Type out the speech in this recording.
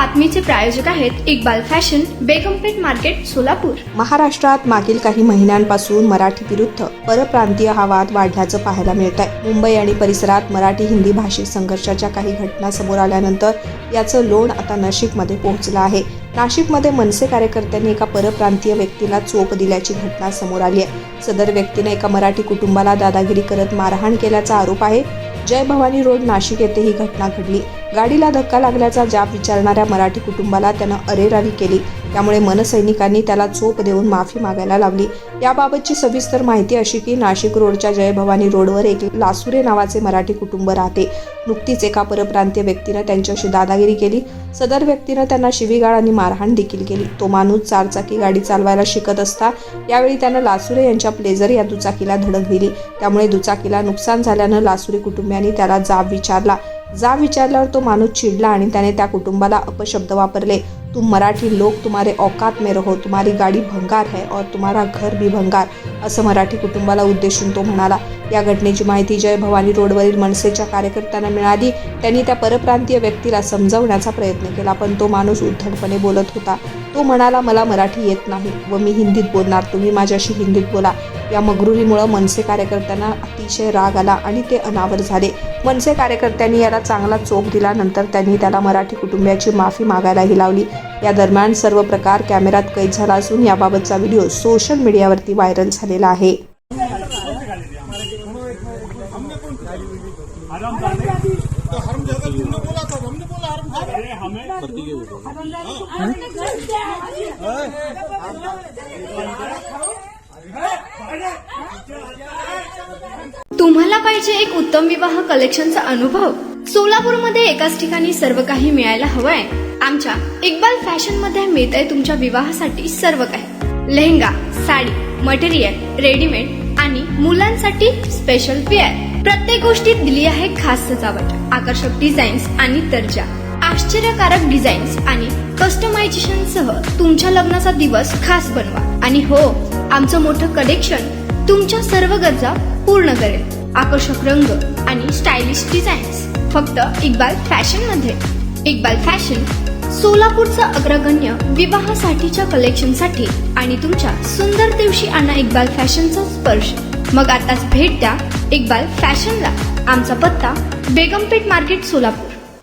बातमीचे प्रायोजक आहेत Iqbal fashion, बेगमपेठ market, Solapur. महाराष्ट्रात मागील काही महिन्यांपासून मराठी विरुद्ध परप्रांतीय हा वाद वाढल्याचं पाहायला मिळत आहे। मुंबई आणि परिसरात मराठी हिंदी भाषिक संघर्षाच्या काही घटना समोर आल्यानंतर याचं लोण आता नाशिकमध्ये पोहोचलं आहे। नाशिकमध्ये मनसे कार्यकर्त्यांनी एका परप्रांतीय व्यक्तीला चोप दिल्याची घटना समोर आली आहे। सदर व्यक्तीने एका मराठी कुटुंबाला दादागिरी करत मारहाण केल्याचा आरोप आहे। जय भवानी रोड नाशिक येथे ही घटना घडली। गाडीला धक्का लागल्याचा जाब विचारणाऱ्या मराठी कुटुंबाला त्यानं अरेरावी केली, त्यामुळे मनसैनिकांनी त्याला चोप देऊन माफी मागायला लावली। याबाबतची सविस्तर माहिती अशी की नाशिक रोडच्या जय भवानी रोडवर एक लासुरे नावाचे मराठी कुटुंब राहते। नुकतीच एका परप्रांतीय व्यक्तीनं त्यांच्याशी दादागिरी केली। सदर व्यक्तीनं त्यांना शिवीगाळ आणि मारहाण देखील केली। तो माणूस चारचाकी गाडी चालवायला शिकत असता यावेळी त्यानं लासुरे यांच्या प्लेझर या दुचाकीला धडक दिली। त्यामुळे दुचाकीला नुकसान झाल्यानं लासुरे कुटुंबियांनी त्याला जाब विचारल्यावर तो माणूस चिडला आणि त्याने त्या कुटुंबाला अपशब्द वापरले। तुम मराठी लोग तुम्हारे औकात में रहो, तुम्हारी गाड़ी भंगार है और तुम्हारा घर भी भंगार, असं मराठी कुटुंबाला उद्देशून तो म्हणाला। या घटनेची माहिती जय भवानी रोडवरील मनसेच्या कार्यकर्त्यांना मिळाली। त्यांनी त्या परप्रांतीय व्यक्तीला समजावण्याचा प्रयत्न केला, पण तो माणूस उद्धटपणे बोलत होता। तो म्हणाला, मला मराठी येत नाही व मी हिंदीत बोलणार, तुम्ही माझ्याशी हिंदीत बोला। या मगरुरीमुळे मनसे कार्यकर्त्यांना अतिशय राग आला आणि ते अनावर झाले। मनसे कार्यकर्त्यांनी याला चांगला चोप दिला। नंतर त्यांनी त्याला मराठी कुटुंबियाची माफी मागायलाही लावली। या दरम्यान सर्व प्रकार कॅमेऱ्यात कैद झाला असून याबाबतचा व्हिडिओ सोशल मीडियावरती व्हायरल झालेला आहे। तुम्हाला पाहिजे एक उत्तम विवाह कलेक्शनचा अनुभव? सोलापूरमध्ये एकाच ठिकाणी सर्व काही मिळायला हवंय? आमच्या इक्बाल फॅशन मध्ये मिळतंय तुमच्या विवाहासाठी सर्व काही। लेहंगा, साडी, मटेरियल, रेडीमेड आणि मुलांसाठी स्पेशल वेअर। प्रत्येक गोष्टीत दिली आहे खास सजावट, आकर्षक डिझाईन्स आणि दर्जा, आश्चर्यकारक डिझाईन्स आणि कस्टमायझेशन सह तुमच्या लग्नाचा दिवस खास बनवा। आणि हो, आमचं मोठं कलेक्शन तुमच्या सर्व गरजा पूर्ण करेल। आकर्षक रंग आणि स्टायलिश डिझाईन्स फक्त इक्बाल फॅशन मध्ये। इक्बाल फॅशन सोलापूरचा अग्रगण्य विवाहासाठीच्या कलेक्शनसाठी आणि तुमच्या सुंदर दिवशी आणा इक्बाल फॅशनचा स्पर्श। मग आताच भेट द्या इक्बाल फॅशनला। आमचा पत्ता बेगमपेठ मार्केट, सोलापूर।